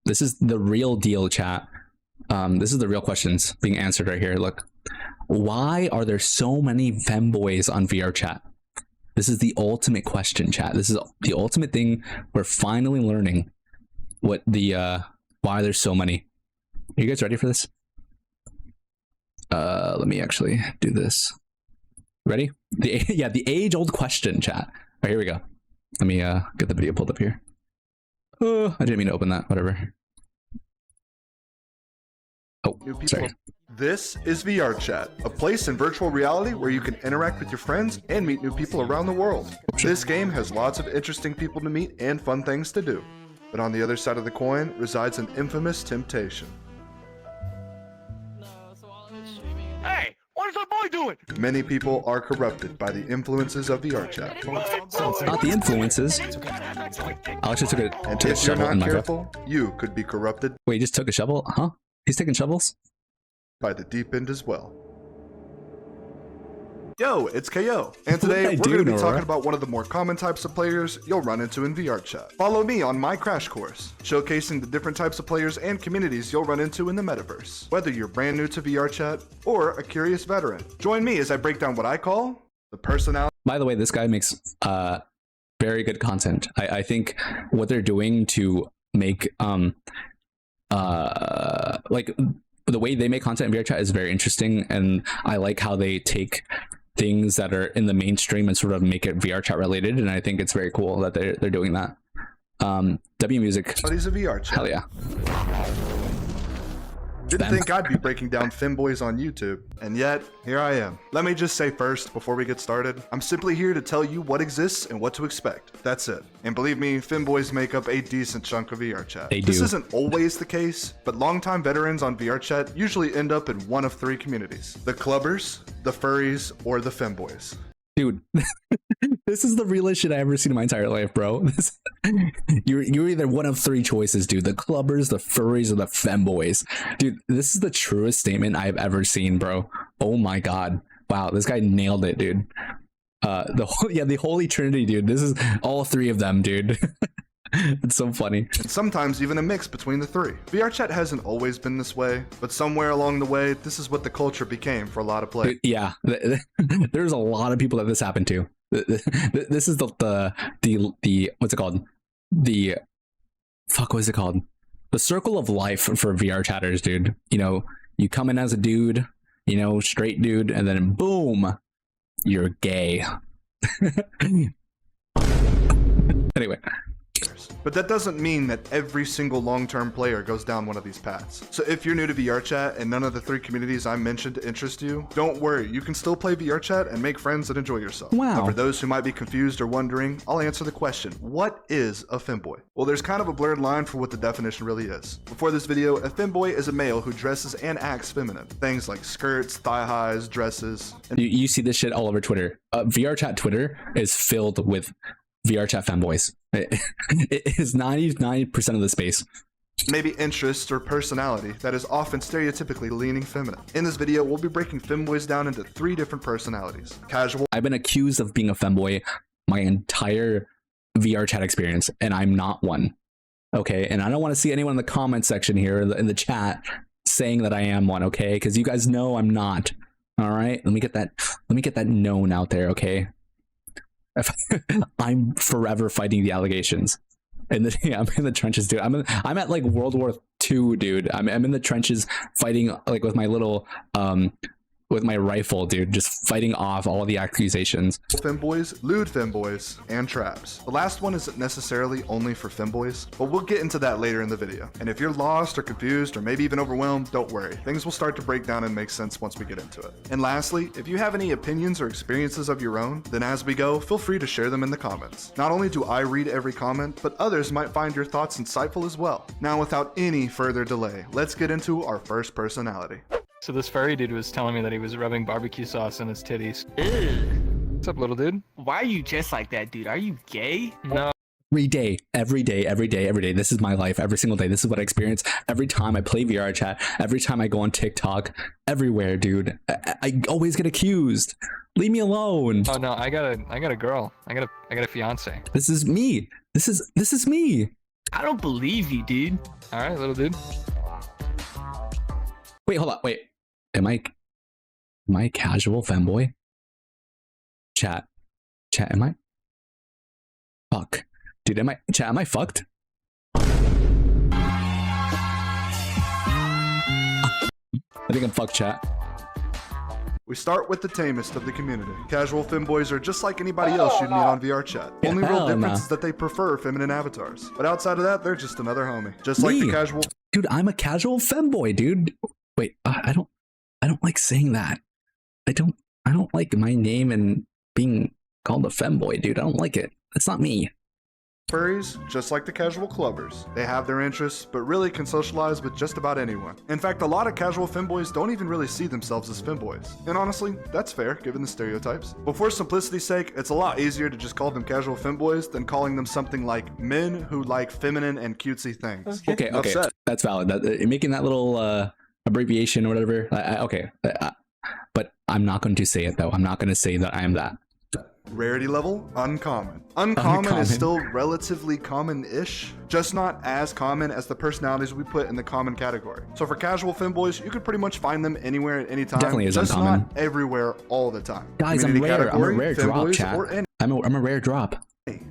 This is the real deal, chat. This is the real questions being answered right here. Look, why are there so many femboys on VRChat? This is the ultimate question, chat. This is the ultimate thing. We're finally learning what the why there's so many. Are you guys ready for this? Let me actually do this. Ready? The age-old question, chat. All right, here we go. Let me get the video pulled up here. Oh, I didn't mean to open that. Whatever. Oh, sorry. This is VRChat, a place in virtual reality where you can interact with your friends and meet new people around the world. This game has lots of interesting people to meet and fun things to do. But on the other side of the coin resides an infamous temptation. Hey, what is that boy doing? Many people are corrupted by the influences of VRChat. Not the influences. I actually took And a if you're shovel in not my careful, you could be corrupted Wait, he just took a shovel? Huh? He's taking shovels? by the deep end as well. Yo, it's KO, and What did today I we're do, going to be Nora? talking about one of the more common types of players you'll run into in VRChat. Follow me on my crash course, showcasing the different types of players and communities you'll run into in the metaverse, whether you're brand new to VRChat or a curious veteran. Join me as I break down what I call the personality. By the way, this guy makes very good content. I think what they're doing to make like the way they make content in VRChat is very interesting, and I like how they take things that are in the mainstream and sort of make it VRChat related, and I think it's very cool that they're doing that. W Music, Of VRChat. hell yeah. Didn't think I'd be breaking down Femboys on YouTube, and yet, here I am. Let me just say first, before we get started, I'm simply here to tell you what exists and what to expect. That's it. And believe me, Femboys make up a decent chunk of VRChat. They This do. isn't always the case, but longtime veterans on VRChat usually end up in one of three communities: the clubbers, the furries, or the Femboys. Dude, this is the realest shit I ever seen in my entire life, bro. You're either one of three choices, dude. The clubbers, the furries, or the femboys. Dude, this is the truest statement I've ever seen, bro. Oh my god. Wow, this guy nailed it, dude. The Holy Trinity, dude. This is all three of them, dude. It's so funny. And sometimes even a mix between the three. VRChat hasn't always been this way, but somewhere along the way, this is what the culture became for a lot of players. Yeah, there's a lot of people that this happened to. This is the what's it called? What's it called? The circle of life for VR chatters, dude. You know, you come in as a dude, you know, straight dude, and then boom, you're gay. Anyway. But that doesn't mean that every single long-term player goes down one of these paths. So if you're new to VRChat and none of the three communities I mentioned interest you, don't worry, you can still play VRChat and make friends and enjoy yourself. Wow. But for those who might be confused or wondering, I'll answer the question: what is a femboy? Well, there's kind of a blurred line for what the definition really is. Before this video, a femboy is a male who dresses and acts feminine. Things like skirts, thigh highs, dresses, and You see this shit all over Twitter. VRChat Twitter is filled with VRChat Femboys. It is 99% of the space. maybe interests or personality that is often stereotypically leaning feminine. In this video, we'll be breaking femboys down into 3 different personalities: casual, I've been accused of being a femboy my entire VRChat experience, and I'm not one. Okay, and I don't want to see anyone in the comment section here in the chat saying that I am one. Okay, because you guys know I'm not. All right, let me get that known out there. Okay, I'm forever fighting the allegations. And yeah, I'm in the trenches, dude. I'm at like World War II, dude. I'm in the trenches fighting like with my little with my rifle, dude, just fighting off all the accusations. femboys, lewd femboys, and traps. The last one isn't necessarily only for femboys, but we'll get into that later in the video. And if you're lost or confused or maybe even overwhelmed, don't worry. Things will start to break down and make sense once we get into it. And lastly, if you have any opinions or experiences of your own, then as we go, feel free to share them in the comments. Not only do I read every comment, but others might find your thoughts insightful as well. Now, without any further delay, let's get into our first personality. So this furry dude was telling me that he was rubbing barbecue sauce in his titties. Ugh. What's up, little dude? Why are you just like that, dude? Are you gay? No, Every day. This is my life. Every single day. This is what I experience every time I play VRChat. Every time I go on TikTok. Everywhere, dude. I always get accused. Leave me alone. oh no, I got a girl. I got a fiance. This is me. This is me. I don't believe you, dude. All right, little dude. Wait, hold on. Wait, am I a casual femboy? Chat, am I? Fuck, dude, am I fucked? I think I'm fucked, chat. We start with the tamest of the community. Casual femboys are just like anybody else you'd meet on VRChat. Yeah, Only real hell difference no. is that they prefer feminine avatars. But outside of that, they're just another homie. Just like the Me? casual Dude, I'm a casual femboy, dude. Wait, I don't like saying that. I don't like my name and being called a femboy, dude. I don't like it. That's not me. furries, just like the casual clubbers. They have their interests, but really can socialize with just about anyone. In fact, a lot of casual femboys don't even really see themselves as femboys. And honestly, that's fair, given the stereotypes. But for simplicity's sake, it's a lot easier to just call them casual femboys than calling them something like men who like feminine and cutesy things. Okay, Enough said. that's valid. Making that little abbreviation or whatever. Okay, but I'm not going to say it though. I'm not going to say that I am that. Rarity level, uncommon. Uncommon is Uncommon. still relatively common-ish, just not as common as the personalities we put in the common category. So for casual femboys, you could pretty much find them anywhere at any time. Definitely is just uncommon. not everywhere all the time. Guys, I'm Community rare. I'm a category, rare drop, femboys, chat. or any. I'm a rare drop.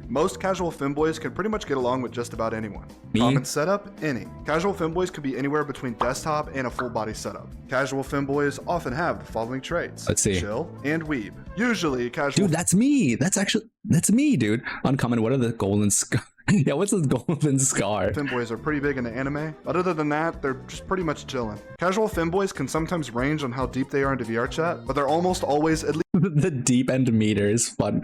Most casual femboys can pretty much get along with just about anyone. Me? Common setup, any. Casual femboys can be anywhere between desktop and a full body setup. Casual femboys often have the following traits. Let's see. Chill and weeb. Usually casual Dude, that's me. That's me, dude. Uncommon. What are the golden scar? Yeah, what's the golden scar? femboys are pretty big into anime, but other than that, they're just pretty much chilling. Casual femboys can sometimes range on how deep they are into VRChat, but they're almost always at The deep end meter is fun.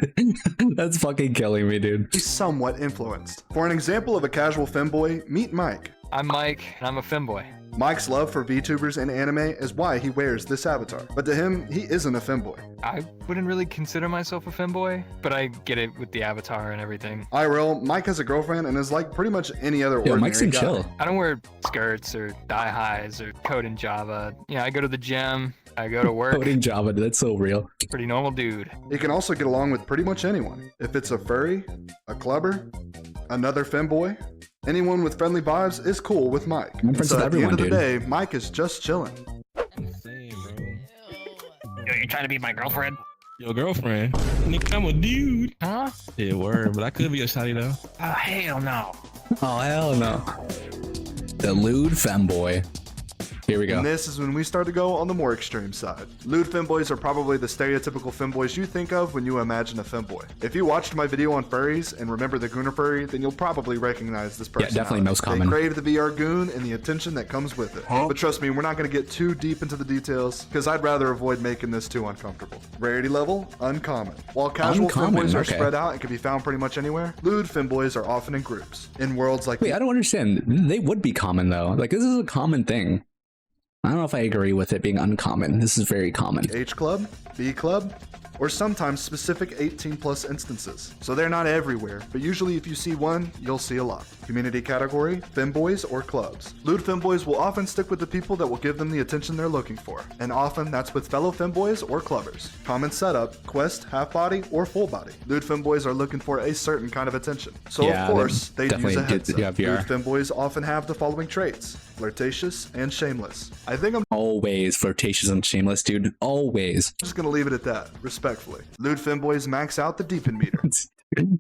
That's fucking killing me, dude. least somewhat influenced. For an example of a casual femboy, meet Mike. I'm Mike, and I'm a femboy. Mike's love for VTubers and anime is why he wears this avatar, but to him, he isn't a femboy. I wouldn't really consider myself a femboy, but I get it with the avatar and everything. IRL, Mike has a girlfriend and is like pretty much any other Yo, ordinary Mike seems guy. chill. I don't wear skirts or thigh highs or code in Java. I go to the gym, I go to work. Coding Java, that's so real. Pretty normal dude. He can also get along with pretty much anyone. If it's a furry, a clubber, another femboy, anyone with friendly vibes is cool with Mike. I'm friends So with at the end everyone, of the dude. day, Mike is just chilling. Insane, bro. Yo, you trying to be my girlfriend? Your girlfriend? Nigga, I'm a dude. Huh? Yeah, word, but I could be a shawty though. Oh, hell no. Oh, hell no. The lewd femboy. Here we go. And this is when we start to go on the more extreme side. Lewd femboys are probably the stereotypical femboys you think of when you imagine a femboy. If you watched my video on furries and remember the gooner furry, then you'll probably recognize this person. definitely most common. They crave the VR goon and the attention that comes with it. But trust me, we're not going to get too deep into the details because I'd rather avoid making this too uncomfortable. Rarity level, uncommon. While casual Uncommon, femboys are okay. spread out and can be found pretty much anywhere, lewd femboys are often in groups. In worlds like Wait, I don't understand. They would be common though. Like, this is a common thing. I don't know if I agree with it being uncommon. This is very common. H Club, B Club, or sometimes specific 18 plus instances. So they're not everywhere, but usually if you see one, you'll see a lot. Community category, femboys or clubs. Lewd femboys will often stick with the people that will give them the attention they're looking for, and often that's with fellow femboys or clubbers. Common setup, quest, half body, or full body. Lewd femboys are looking for a certain kind of attention. So Yeah, of course, they use definitely a get- headset. yeah, VR. Lewd femboys often have the following traits: flirtatious and shameless. I think I'm Always flirtatious and shameless, dude. Always. just gonna leave it at that, respectfully. Lewd femboys max out the deepen meter.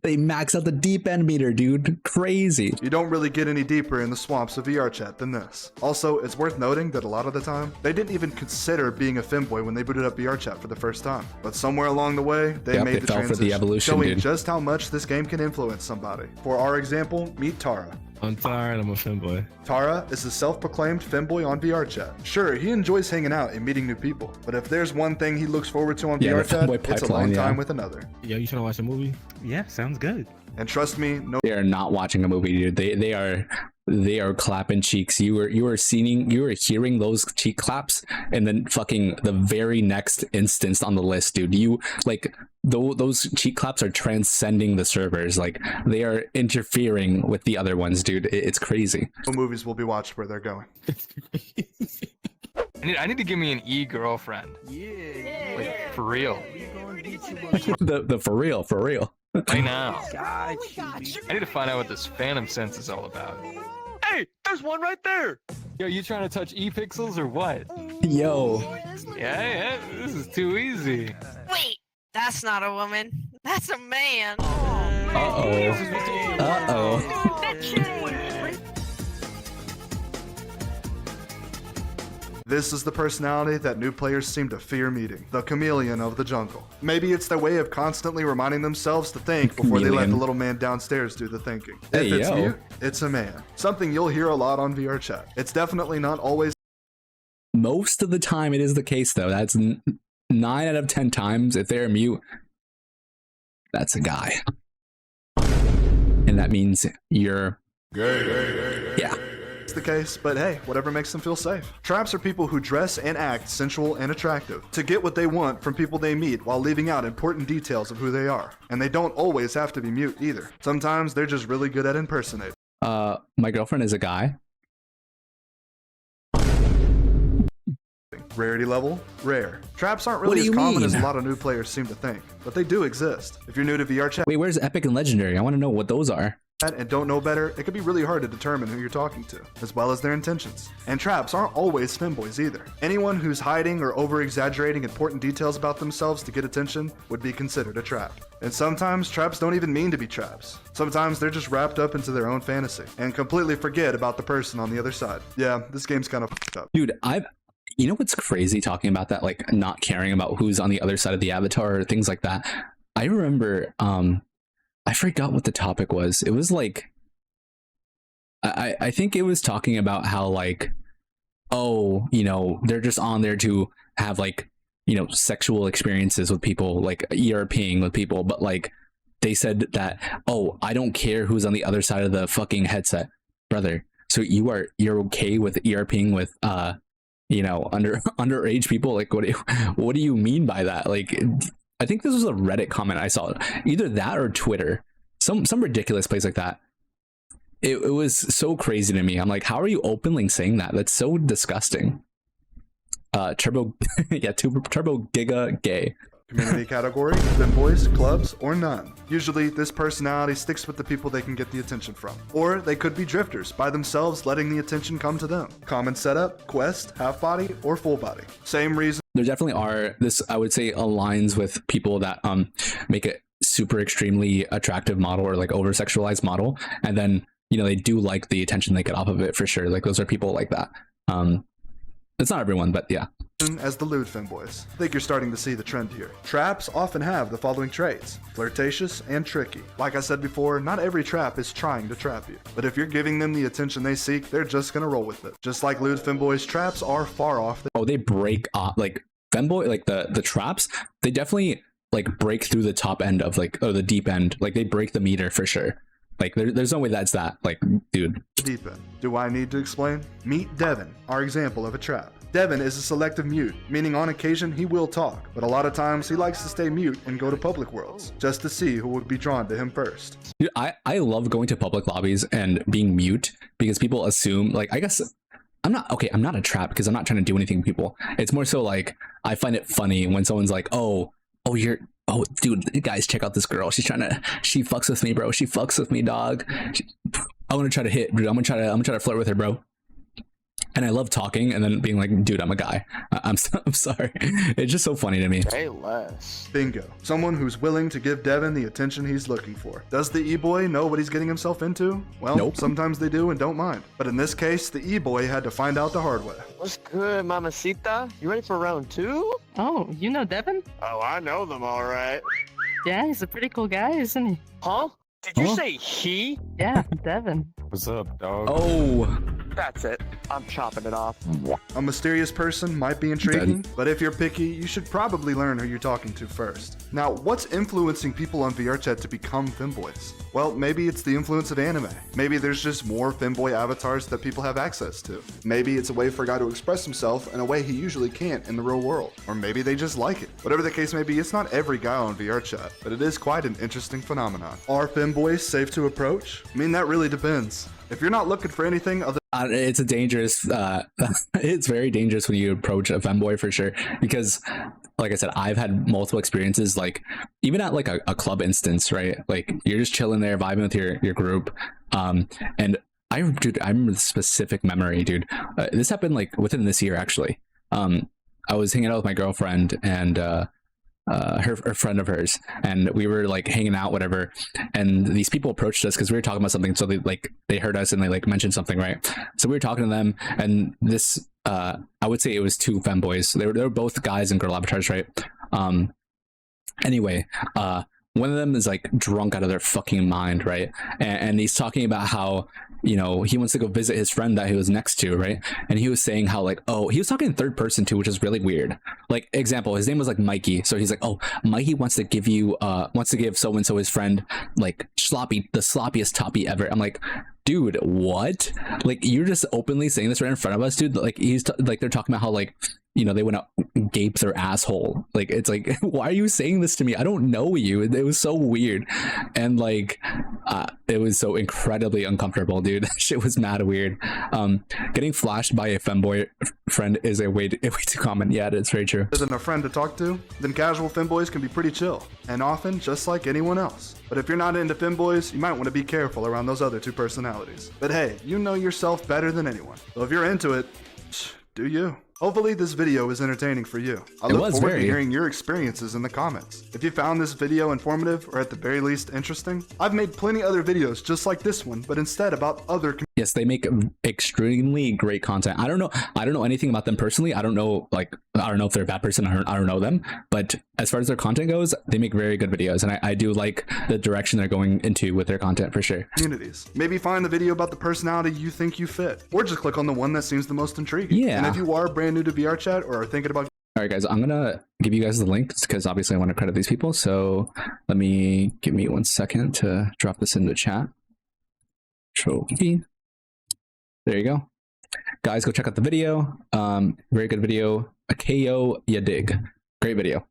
They max out the deep end meter, dude. Crazy. You don't really get any deeper in the swamps of VRChat than this. Also, it's worth noting that a lot of the time, they didn't even consider being a femboy when they booted up VRChat for the first time. But somewhere along the way, they Yep, made they the fell for the transition, evolution, showing dude. just how much this game can influence somebody. For our example, meet Tara. I'm tired, I'm a femboy. Tara is a self-proclaimed femboy on VRChat. Sure, he enjoys hanging out and meeting new people, but if there's one thing he looks forward to on Yeah, the VRChat, femboy it's a pipeline, long time yeah. with another. Yo, you trying to watch a movie? Yeah, sounds good. And trust me, no They are not watching a movie, dude. They are clapping cheeks. You were hearing those cheek claps, and then fucking the very next instance on the list, dude. You like those cheek claps are transcending the servers. Like, they are interfering with the other ones, dude. It's crazy. movies will be watched where they're going. I need to give me an e-girlfriend. Yeah. Like, for real. The for real. Right now. God, I need to find out what this phantom sense is all about. Hey, there's one right there. Yo, you trying to touch e-pixels or what? Yo, Yeah, this is too easy. Wait, that's not a woman. That's a man. This is the personality that new players seem to fear meeting, the chameleon of the jungle. Maybe it's their way of constantly reminding themselves to think before they let the Chameleon. little man downstairs do the thinking. Hey, If it's yo. mute, it's a man. Something you'll hear a lot on VRChat. It's definitely not always Most of the time it is the case though. That's 9 out of 10 times if they're mute, that's a guy. And that means you're yeah. the case, but hey, whatever makes them feel safe. Traps are people who dress and act sensual and attractive to get what they want from people they meet while leaving out important details of who they are. And they don't always have to be mute either. Sometimes they're just really good at impersonating. My girlfriend is a guy. Rarity level? Rare. Traps aren't What really do as you common as a mean? lot of new players seem to think, but they do exist. If you're new to VRChat Wait, where's epic and legendary? I want to know what those are. and don't know better, it can be really hard to determine who you're talking to, as well as their intentions. And traps aren't always femboys either. Anyone who's hiding or over-exaggerating important details about themselves to get attention would be considered a trap. And sometimes traps don't even mean to be traps. Sometimes they're just wrapped up into their own fantasy and completely forget about the person on the other side. Yeah, this game's kind of fucked up. Dude, you know what's crazy talking about that, like not caring about who's on the other side of the avatar or things like that. I remember, I forgot what the topic was. It was like, I think it was talking about how like, oh, you know, they're just on there to have like, you know, sexual experiences with people, like ERPing with people, but like they said that, oh, I don't care who's on the other side of the fucking headset, brother. So you're okay with ERPing with you know, underage people? Like what do you mean by that? Like I think this was a Reddit comment I saw, either that or Twitter, some ridiculous place like that. It was so crazy to me. I'm like, how are you openly saying that? That's so disgusting. Turbo Turbo Giga Gay. Community category, femboys, clubs, or none. Usually, this personality sticks with the people they can get the attention from. Or they could be drifters, by themselves letting the attention come to them. Common setup, quest, half body, or full body. Same reason There definitely are, this I would say aligns with people that make a super extremely attractive model or like over sexualized model, and then, you know, they do like the attention they get off of it for sure. Like those are people like that. It's not everyone, but yeah. as the lewd femboys. I think you're starting to see the trend here. Traps often have the following traits: flirtatious and tricky. Like I said before, not every trap is trying to trap you, but if you're giving them the attention they seek, they're just gonna roll with it. Just like lewd femboys, traps are far off Oh, they break off, like femboy, like the traps, they definitely like break through the top end of like, or the deep end, like they break the meter for sure. Like there's no way that's that, like, dude. the deep end. Do I need to explain? Meet Devin, our example of a trap. Devin is a selective mute, meaning on occasion he will talk, but a lot of times he likes to stay mute and go to public worlds, just to see who would be drawn to him first. Dude, I love going to public lobbies and being mute because people assume, like, I guess I'm not a trap because I'm not trying to do anything to people. It's more so like I find it funny when someone's like, oh dude, guys, check out this girl. She fucks with me, bro. She fucks with me, dog. I'm gonna try to hit, dude. I'm gonna try to flirt with her, bro. And I love talking and then being like, dude, I'm a guy. I'm sorry. It's just so funny to me. Say less. Bingo. Someone who's willing to give Devin the attention he's looking for. Does the e-boy know what he's getting himself into? Well, Nope. sometimes they do and don't mind. But in this case, the e-boy had to find out the hard way. What's good, mamacita? You ready for round two? Oh, you know Devin? Oh, I know them all right. Yeah, he's a pretty cool guy, isn't he? Huh? Did you Huh? say he? Yeah, Devin. What's up, dog? Oh, That's it. I'm chopping it off. A mysterious person might be intriguing, but if you're picky, you should probably learn who you're talking to first. Now, what's influencing people on VRChat to become femboys? Well, maybe it's the influence of anime. Maybe there's just more femboy avatars that people have access to. Maybe it's a way for a guy to express himself in a way he usually can't in the real world. Or maybe they just like it. Whatever the case may be, it's not every guy on VRChat, but it is quite an interesting phenomenon. Are femboys safe to approach? I mean, that really depends. If you're not looking for anything other it's a dangerous it's very dangerous when you approach a femboy for sure, because like I said, I've had multiple experiences, like even at like a club instance, right? Like you're just chilling there, vibing with your group, and I remember the specific memory, dude. This happened like within this year, actually. I was hanging out with my girlfriend and her friend of hers, and we were like hanging out, whatever. And these people approached us because we were talking about something. So they heard us and they like mentioned something, right? So we were talking to them, and this I would say it was two femboys. They were both guys in girl avatars, right? Anyway, one of them is like drunk out of their fucking mind, right? And he's talking about how, you know, he wants to go visit his friend that he was next to, right? And he was saying how like, oh, he was talking in third person too, which is really weird. Like, example, his name was like Mikey, so he's like, oh, Mikey wants to give you wants to give so and so his friend like the sloppiest toppy ever. I'm like, dude, what? Like, you're just openly saying this right in front of us, dude. Like, like they're talking about how like, you know, they went out gape their asshole. Like, it's like, why are you saying this to me? I don't know you. It was so weird, and like it was so incredibly uncomfortable, dude. Shit was mad weird. Getting flashed by a femboy friend is a way too common. Yeah, it's very true. Than a friend to talk to, then casual femboys can be pretty chill, and often just like anyone else. But if you're not into femboys, you might want to be careful around those other two personalities. But hey, you know yourself better than anyone. So if you're into it, do you. Hopefully this video was entertaining for you. I look forward to hearing your experiences in the comments. If you found this video informative or at the very least interesting, I've made plenty other videos just like this one, but instead about other. Yes, they make extremely great content. I don't know anything about them personally. I don't know if they're a bad person. I don't know them, but as far as their content goes, they make very good videos, and I do like the direction they're going into with their content for sure. Communities. Maybe find the video about the personality you think you fit, or just click on the one that seems the most intriguing. Yeah. And if you are brand new to VRChat or are thinking about. All right, guys, I'm gonna give you guys the link because obviously I want to credit these people. So give me 1 second to drop this into chat. Trophy. There you go, guys. Go check out the video. Very good video. A KO ya dig. Great video.